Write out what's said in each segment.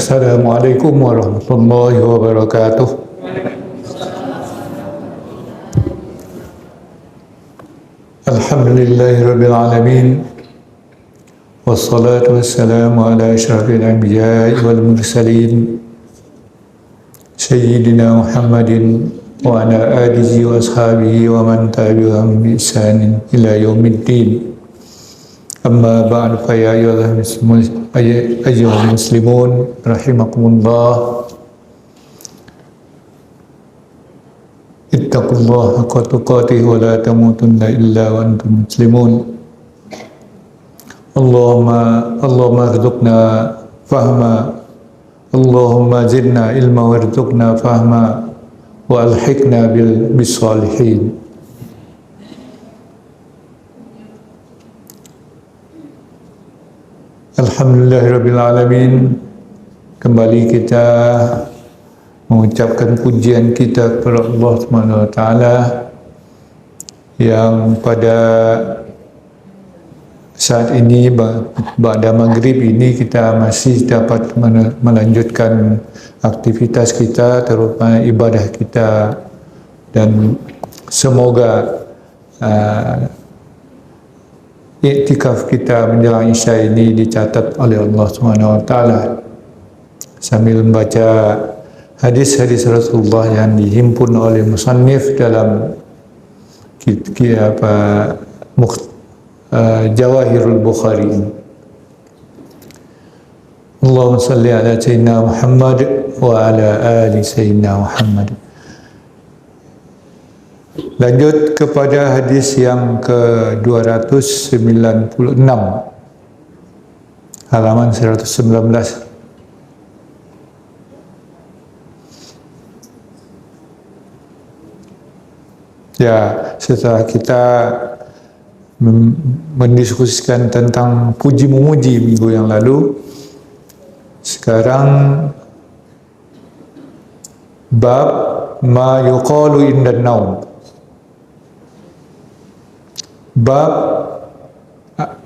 Assalamualaikum warahmatullahi wabarakatuh. Alhamdulillahirabbil alamin. Wassalatu wassalamu ala asyrafil anbiya'i wal mursalin Sayyidina Muhammadin wa ala alihi wa ashabihi wa man tabi'ahum bi ihsanin ila yaumiddin. Amma ba'du, fa ya ayyuhal muslimun rahimakumullah, ittaqullaha haqqa tuqatih wa la tamutunna illa wa antum muslimun. Allahumma rzuqna fahma, Allahumma zidna ilma warzuqna fahma wa alhiqna bis salihin. Alhamdulillahirabbil alamin. Kembali kita mengucapkan pujian kita kepada Allah Subhanahu wa taala yang pada saat ini pada maghrib ini kita masih dapat melanjutkan aktivitas kita, terutama ibadah kita, dan semoga iktikaf kita menjelang Isya ini dicatat oleh Allah Subhanahu wa taala sambil membaca hadis-hadis Rasulullah yang dihimpun oleh musannif dalam Jawahirul Bukhari. Allahumma salli ala sayyidina Muhammad wa ala ali sayyidina Muhammad. Lanjut kepada hadis yang ke-296, halaman 119. Ya, setelah kita mendiskusikan tentang puji-memuji minggu yang lalu, sekarang bab ma yuqalu indan naum. Bab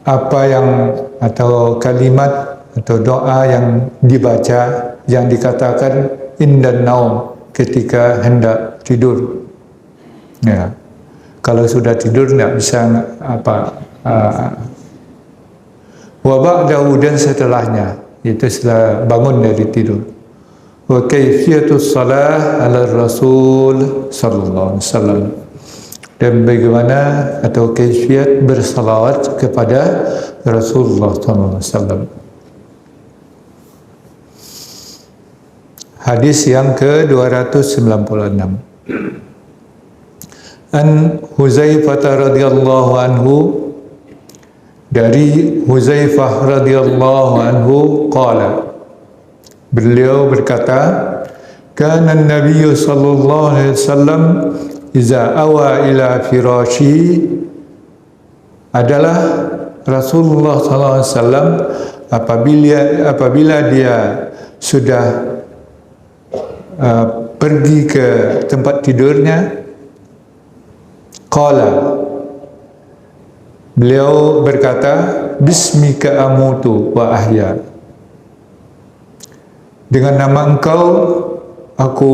apa yang atau kalimat atau doa yang dibaca, yang dikatakan indan naum, ketika hendak tidur. Ya, kalau sudah tidur tidak bisa wa ba'dahu, dan setelahnya, itu setelah bangun dari tidur. Wa kaifiyatus salah ala rasul sallallahu alaihi wasallam, dan bagaimana atau kaifiat bersalawat kepada Rasulullah sallallahu alaihi wasallam. Hadis yang ke-296. An Huzaifah radhiyallahu anhu, dari Huzaifah radhiyallahu anhu qala, beliau berkata, kana an-nabiy sallallahu alaihi wasallam iza awa ila firashi, adalah Rasulullah sallallahu alaihi wasallam apabila dia sudah pergi ke tempat tidurnya, qala, beliau berkata, bismika amutu wa ahya, dengan nama engkau aku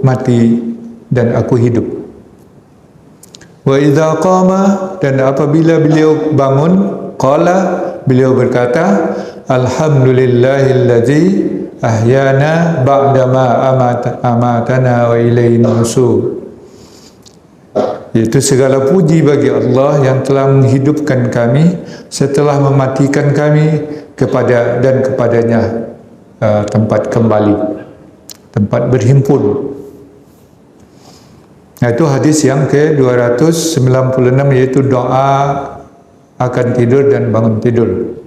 mati dan aku hidup. Wa idza qama, dan apabila beliau bangun, qala, beliau berkata, alhamdulillahilladzi ahyana ba'dama amatana wa ilaihi nusyur. Yaitu segala puji bagi Allah yang telah menghidupkan kami setelah mematikan kami, kepadanya tempat kembali, tempat berhimpun. Nah, itu hadis yang ke-296, yaitu doa akan tidur dan bangun tidur.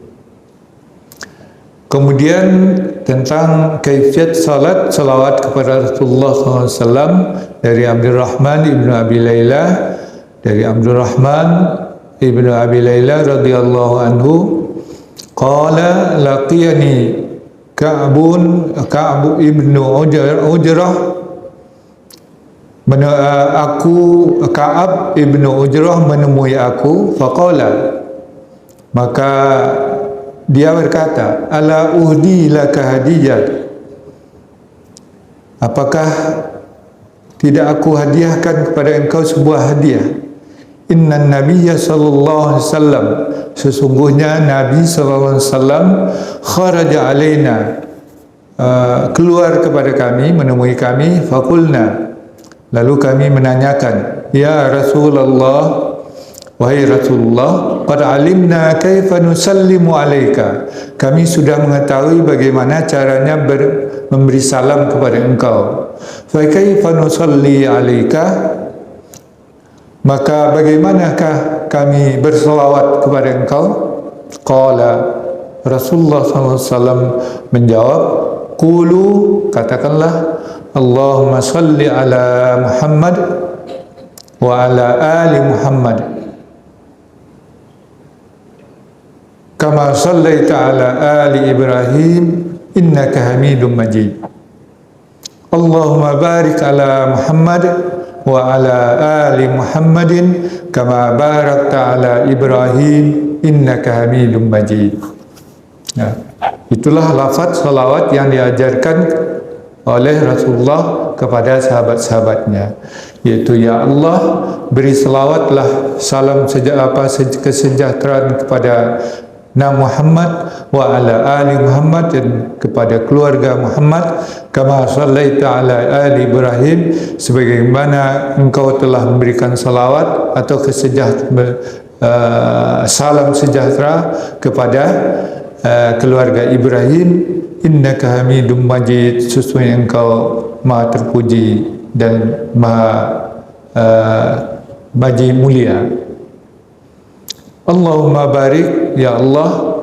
Kemudian tentang kaifiat salawat kepada Rasulullah SAW, dari Abdurrahman ibnu Abi Layla, radhiyallahu anhu, qala laqiyani Ka'ab ibnu Ujrah, Ka'ab ibnu Ujrah menemui aku, faqala, maka dia berkata, ala uhdi laka hadiyat, apakah tidak aku hadiahkan kepada engkau sebuah hadiah? Inna Nabiyya sallallahu alaihi wasallam, sesungguhnya Nabi sallallahu alaihi wasallam kharaja alaina, keluar kepada kami, menemui kami. Fakulna, lalu kami menanyakan, ya Rasulullah, wahai Rasulullah, qad alimna kaifa nusallimu alaika, kami sudah mengetahui bagaimana caranya memberi salam kepada engkau. Fa kaifa nusalli alaika, maka bagaimanakah kami berselawat kepada engkau? Qala, Rasulullah SAW menjawab, qulu, katakanlah, Allahumma salli ala Muhammad wa ala ali Muhammad kama sallaita ala ali Ibrahim innaka Hamidum Majid. Allahumma barik ala Muhammad wa ala ali Muhammadin kama barakta ala Ibrahim innaka Hamidum Majid. Nah, itulah lafaz salawat yang diajarkan oleh Rasulullah kepada sahabat-sahabatnya, yaitu, ya Allah, beri selawatlah, salam kesejahteraan kepada Nabi Muhammad wa ala ali Muhammad, dan kepada keluarga Muhammad, kama sallaita ala ali Ibrahim, sebagaimana engkau telah memberikan salawat atau salam sejahtera kepada keluarga Ibrahim. Innaka Hamidum Majid, sesungguhnya engkau maha terpuji dan maha mulia. Allahumma barik, ya Allah,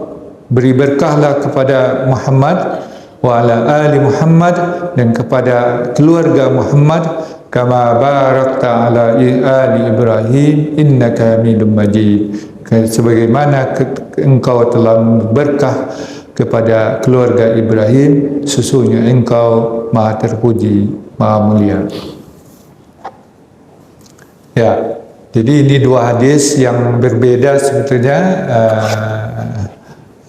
beri berkahlah kepada Muhammad wa ala ali Muhammad, dan kepada keluarga Muhammad, kama barakta ala ali Ibrahim innaka Hamidum Majid, sebagaimana engkau telah berkah kepada keluarga Ibrahim, sesungguhnya engkau maha terpuji, maha mulia. Ya, jadi ini dua hadis yang berbeda sebetulnya,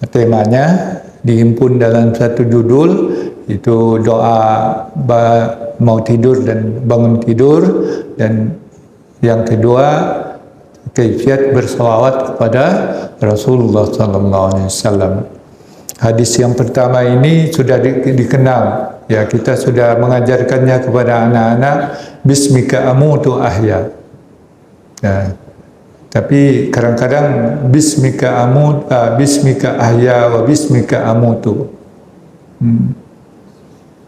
temanya dihimpun dalam satu judul, itu doa mau tidur dan bangun tidur, dan yang kedua kaifiat berselawat kepada Rasulullah SAW. Hadis yang pertama ini sudah dikenal, ya, kita sudah mengajarkannya kepada anak-anak, bismika amutu ahya. Ya, tapi kadang-kadang bismika ahya wa bismika amutu.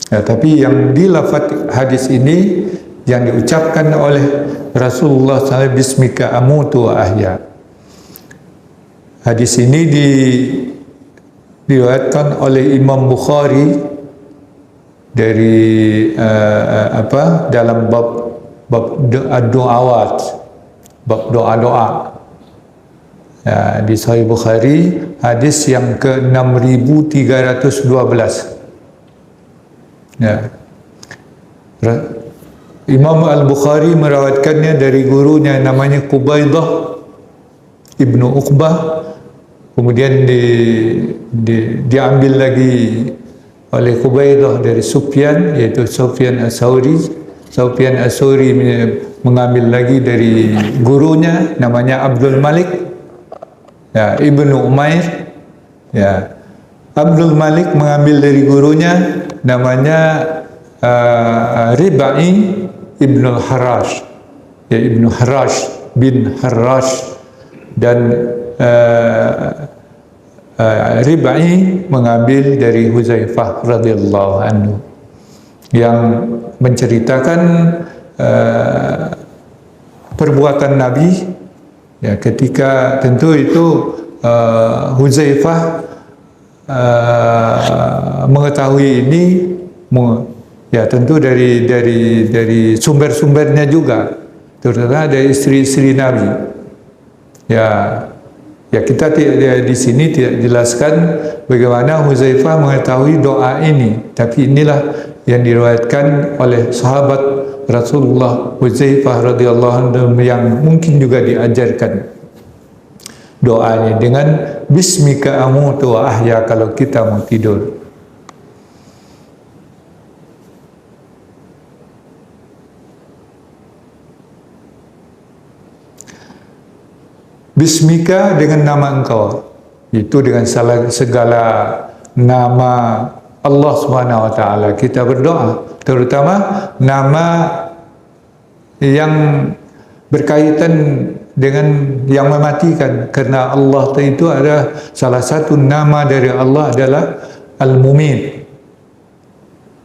Ya, tapi yang dilafaz hadis ini yang diucapkan oleh Rasulullah SAW, bismika amutu wa ahya. Hadis ini diriwayatkan oleh Imam Bukhari dari dalam bab doa-doa, bab doa-doa, ya, di Sahih Bukhari, hadis yang ke-6312. Ya. Imam Al-Bukhari merawatkannya dari gurunya namanya Qubaidah Ibnu Uqbah, kemudian diambil lagi oleh Qubaidah dari Sufyan, yaitu Sufyan As-Sauri. Sufyan As-Sauri mengambil lagi dari gurunya namanya Abdul Malik, ya, Ibnu Umair. Ya, Abdul Malik mengambil dari gurunya namanya Ribai Ibnu Harash, ya, Ibnu Harash bin Harash, dan Ribai mengambil dari Huzaifah radhiyallahu anhu yang menceritakan perbuatan Nabi, ya, ketika tentu itu Huzaifah mengetahui ini, ya, tentu dari sumber-sumbernya juga, terutama dari istri-istri Nabi. Ya, kita di sini tidak jelaskan bagaimana Huzaifah mengetahui doa ini, tapi inilah yang diriwayatkan oleh sahabat Rasulullah Huzaifah radhiyallahu anhu, yang mungkin juga diajarkan doanya dengan bismika amutu wa ahya kalau kita mau tidur. Bismika, dengan nama engkau. Itu dengan segala nama Allah Subhanahu wa taala kita berdoa, terutama nama yang berkaitan dengan yang mematikan, karena Allah itu ada salah satu nama dari Allah adalah Al-Mumit,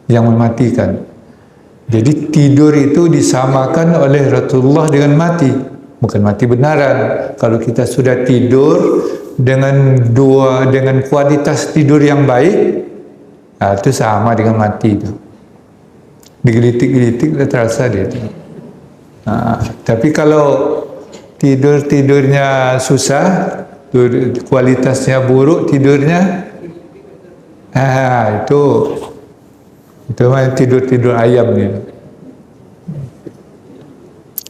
yang mematikan. Jadi tidur itu disamakan oleh Rasulullah dengan mati, bukan mati benaran. Kalau kita sudah tidur dengan kualitas tidur yang baik, itu sama dengan mati itu. Digelitik-gelitik terasa dia itu. Tapi kalau tidurnya susah, kualitasnya buruk tidurnya, itu mah tidur ayam gitu.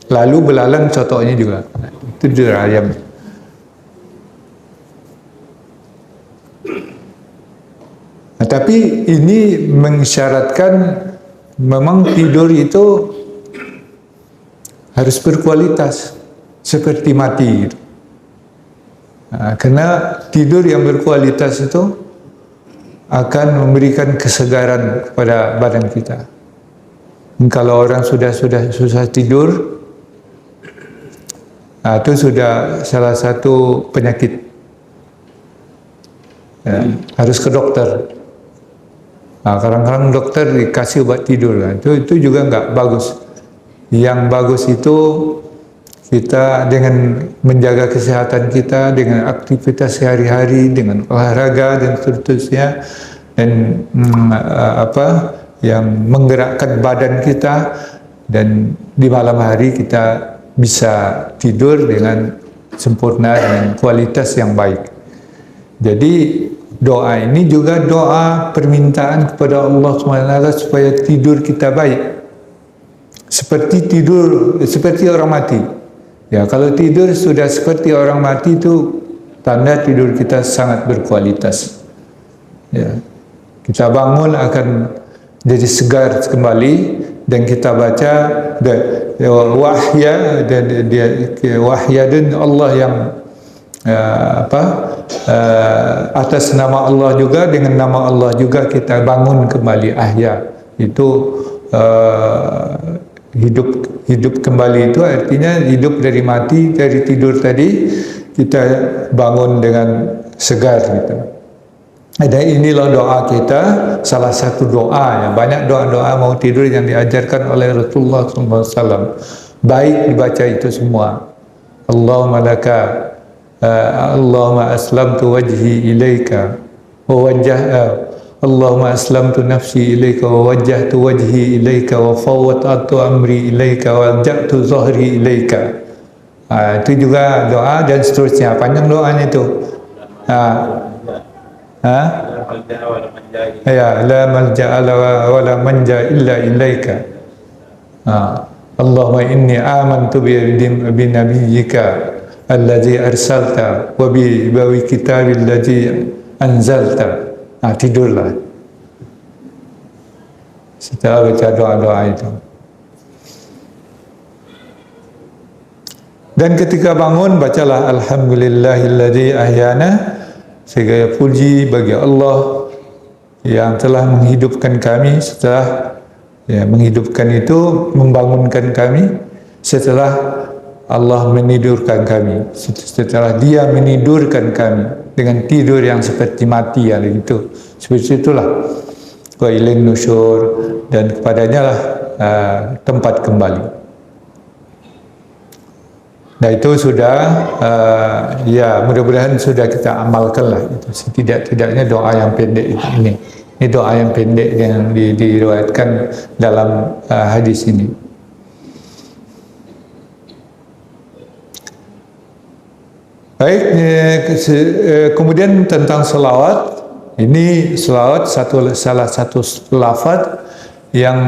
Lalu belalang contohnya juga, itu tidur ayam. Tapi ini mensyaratkan memang tidur itu harus berkualitas seperti mati gitu. Karena tidur yang berkualitas itu akan memberikan kesegaran kepada badan kita. Kalau orang sudah susah tidur, itu sudah salah satu penyakit. Harus ke dokter. Kadang-kadang dokter dikasih obat tidur, itu juga nggak bagus. Yang bagus itu kita dengan menjaga kesehatan kita, dengan aktivitas sehari-hari, dengan olahraga dan seterusnya, dan yang menggerakkan badan kita, dan di malam hari kita bisa tidur dengan sempurna dengan kualitas yang baik. Jadi doa ini juga doa permintaan kepada Allah SWT supaya tidur kita baik. Seperti orang mati. Ya, kalau tidur sudah seperti orang mati itu tanda tidur kita sangat berkualitas. Ya, kita bangun akan jadi segar kembali, dan kita baca wahya dan Allah yang atas nama Allah juga, dengan nama Allah juga kita bangun kembali. Ahya itu hidup kembali, itu artinya hidup dari mati, dari tidur tadi kita bangun dengan segar gitu. Dan inilah doa kita, salah satu doa, ya banyak doa-doa mau tidur yang diajarkan oleh Rasulullah SAW. Baik dibaca itu semua. Allahumma laka Allahumma aslamtu wajhi ilaika wa Allahumma aslamtu nafsi ilaika wa wajjahtu wajhi ilaika wa fawwadtu amri ilaika wa alja'tu zahri ilaika. Itu juga doa dan seterusnya, panjang doanya itu. Ya, la malja'a wa la manja illa ilaika. Allahumma inni amantu bi nabiyyika alladzi arsalta wa bi kitabil ladzi anzalta. Tidurlah setelah baca doa-doa itu. Dan ketika bangun bacalah alhamdulillahilladzi ahyana, segala puji bagi Allah yang telah menghidupkan kami setelah menghidupkan itu membangunkan kami setelah Allah menidurkan kami, setelah Dia menidurkan kami dengan tidur yang seperti mati, itu seperti itulah. Wa ilain nusyur, dan kepadanya lah tempat kembali. Nah itu sudah mudah-mudahan sudah kita amalkan lah itu. Setidak-tidaknya doa yang pendek ini doa yang pendek yang diriwayatkan dalam hadis ini. Baik, kemudian tentang selawat. Ini selawat salah satu lafaz yang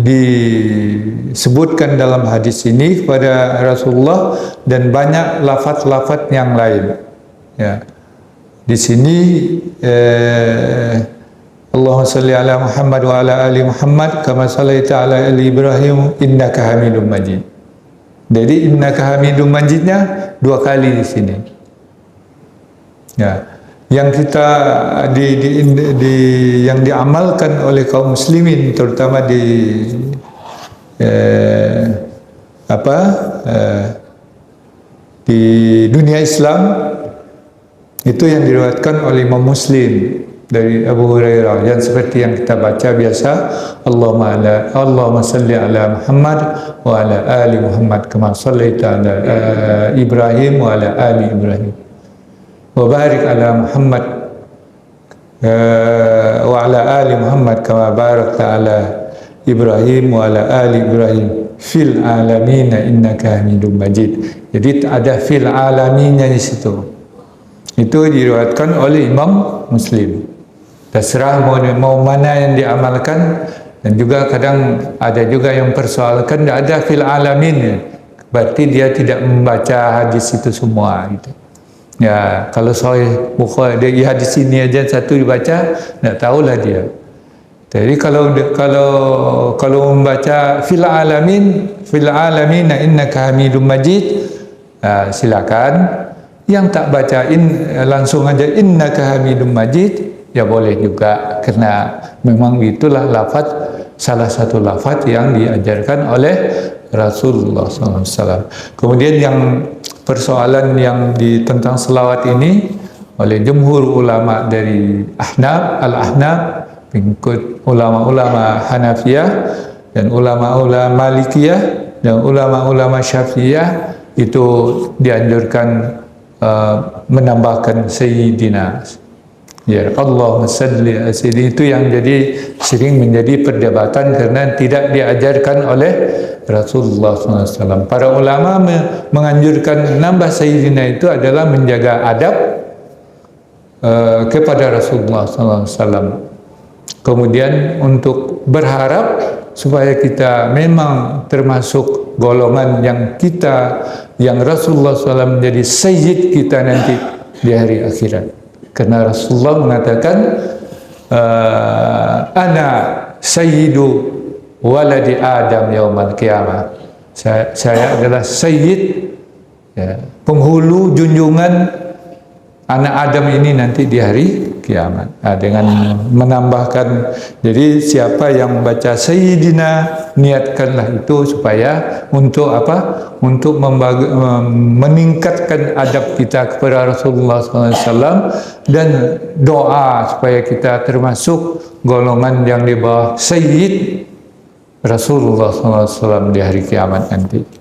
disebutkan dalam hadis ini kepada Rasulullah, dan banyak lafaz-lafaz yang lain. Ya, di sini Allahumma salli ala Muhammad wa ala ali Muhammad kama sallaita ala ali Ibrahim innaka Hamidum Majid. Jadi innaka hamidum majidnya 2 kali di sini. Ya, yang kita yang diamalkan oleh kaum muslimin terutama di di dunia Islam itu yang diriwayatkan oleh Imam Muslim dari Abu Hurairah yang seperti yang kita baca biasa, Allahumma salli ala Muhammad wa ala ali Muhammad kama sallaita ala Ibrahim wa ala ali Ibrahim wa barik ala Muhammad wa ala ali Muhammad kama barakta ala Ibrahim wa ala ali Ibrahim fil alamin innaka Hamidum Majid. Jadi ada fil alaminnya di situ. Itu diriwayatkan oleh Imam Muslim. Terserah mau mana yang diamalkan, dan juga kadang ada juga yang persoalkan tidak ada fil alamin, berarti dia tidak membaca hadis itu semua gitu. Ya, kalau Sahih Bukhari dia hadis ini aja satu dibaca, tidak tahulah dia. Jadi kalau membaca fil alamin innaka Hamidum Majid, silakan. Yang tak bacain langsung aja innaka Hamidum Majid, ya boleh juga, karena memang itulah lafaz, salah satu lafaz yang diajarkan oleh Rasulullah SAW. Kemudian yang persoalan yang tentang selawat ini oleh jumhur ulama dari Al-Ahnaf, pengikut ulama-ulama Hanafiyah dan ulama-ulama Malikiyah dan ulama-ulama Syafi'iyah itu dianjurkan menambahkan Sayyidina. Ya, Allahumma salli ala Sayyidina, itu yang jadi sering menjadi perdebatan karena tidak diajarkan oleh Rasulullah SAW. Para ulama menganjurkan nambah Sayyidina itu adalah menjaga adab kepada Rasulullah SAW. Kemudian untuk berharap supaya kita memang termasuk golongan yang Rasulullah SAW menjadi sayyid kita nanti di hari akhirat. Karena Rasulullah mengatakan, ana sayyidu waladi Adam yaumal qiyamah. Saya adalah sayyid, ya, penghulu junjungan anak Adam ini nanti di hari kiamat. Dengan menambahkan, jadi siapa yang baca Sayyidina, niatkanlah itu supaya untuk apa? Untuk meningkatkan adab kita kepada Rasulullah SAW dan doa supaya kita termasuk golongan yang di bawah Sayyid Rasulullah SAW di hari kiamat nanti.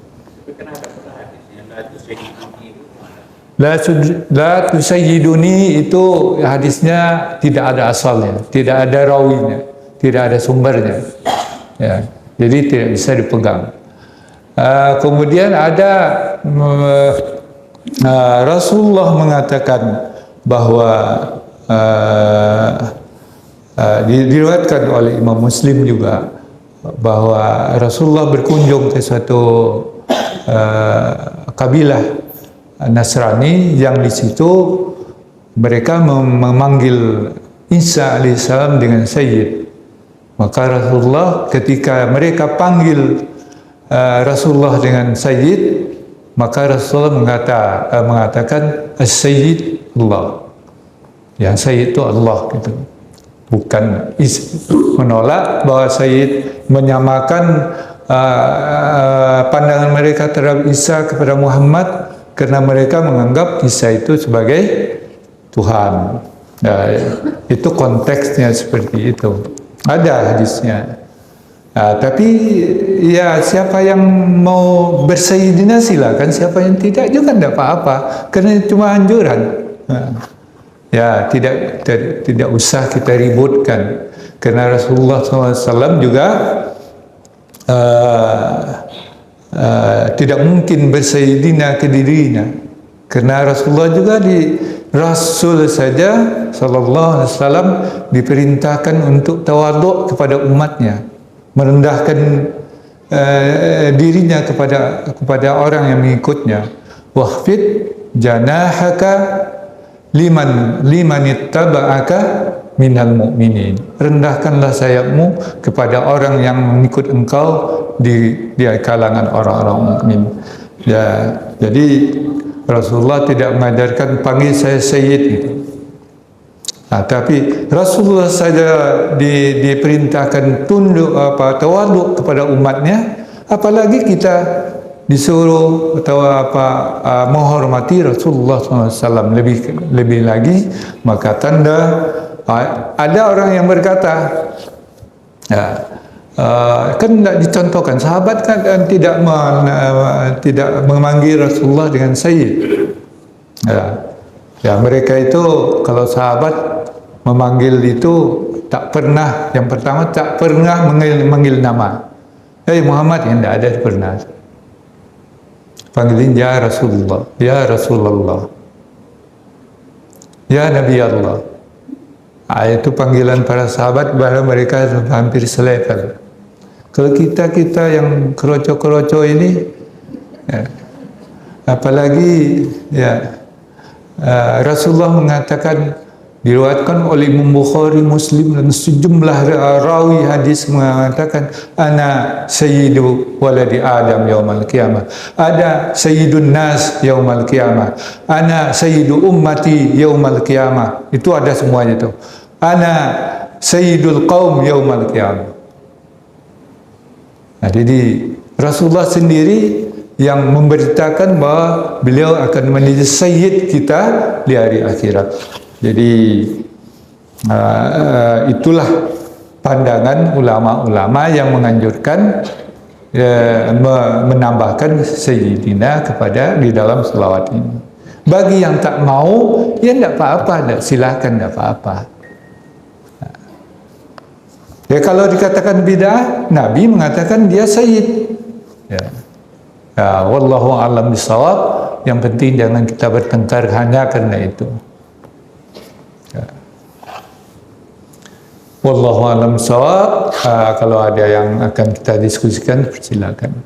La tusayyiduni itu hadisnya tidak ada asalnya, tidak ada rawinya, tidak ada sumbernya. Ya, jadi tidak bisa dipegang. Kemudian ada Rasulullah mengatakan bahwa diriwayatkan oleh Imam Muslim juga bahwa Rasulullah berkunjung ke suatu kabilah Nasrani yang di situ mereka memanggil Isa alaihissalam dengan Sayyid. Maka Rasulullah ketika mereka panggil Rasulullah dengan Sayyid, maka Rasulullah mengatakan As-Sayyid Allah. Ya, Sayyid itu Allah gitu. Bukan menolak bahwa Sayyid menyamakan pandangan mereka terhadap Isa kepada Muhammad, karena mereka menganggap Isa itu sebagai Tuhan. Nah, itu konteksnya seperti itu. Ada hadisnya. Nah, tapi ya siapa yang mau bersayyidina silakan, siapa yang tidak juga tidak apa-apa, karena itu cuma anjuran. Nah, ya tidak usah kita ributkan, karena Rasulullah SAW juga tidak mungkin bersayyidina ke dirinya, karena Rasulullah juga Rasul saja sallallahu alaihi wasallam diperintahkan untuk tawaduk kepada umatnya, merendahkan dirinya kepada orang yang mengikutnya. Wahfid janahaka liman ittaba'aka minal mu'minin. Rendahkanlah sayapmu kepada orang yang mengikut engkau di kalangan orang-orang mukmin. Ya, jadi Rasulullah tidak mengajarkan panggil saya Sayyid gitu. Nah, tapi Rasulullah saja diperintahkan tunduk tawaduk kepada umatnya, apalagi kita disuruh atau menghormati Rasulullah SAW lebih lagi. Maka tanda ada orang yang berkata, ya, kan tidak dicontohkan sahabat kan tidak memanggil Rasulullah dengan Sayyid. Ya, mereka itu kalau sahabat memanggil itu tak pernah, yang pertama tak pernah manggil nama. Muhammad, yang tidak ada pernah. Panggilin ya Rasulullah, ya Rasulullah, ya Nabi Allah. Itu panggilan para sahabat, bahkan mereka hampir selevel. Kalau kita yang keroco-keroco ini, ya, apalagi ya, Rasulullah mengatakan, diriwayatkan oleh Imam Bukhari, Muslim dan sejumlah rawi hadis mengatakan, ana sayyidu waladi Adam yaumal qiyamah, ada sayyidun nas yaumal qiyamah, ana sayyidu ummati yaumal qiyamah. Itu ada semuanya itu. Ana sayyidul qaum yaumal qiyamah. Nah, jadi Rasulullah sendiri yang memberitakan bahwa beliau akan menjadi sayyid kita di hari akhirat. Jadi itulah pandangan ulama-ulama yang menganjurkan menambahkan sayyidina kepada di dalam selawat ini. Bagi yang tak mau, ya tidak apa-apa, silakan, tidak apa-apa. Ya, kalau dikatakan bid'ah, Nabi mengatakan dia sayyid. Ya. Ya, wallahu a'lam bishawab. Yang penting jangan kita bertengkar hanya karena itu. Ya. Wallahu a'lam bishawab. Kalau ada yang akan kita diskusikan, silakan.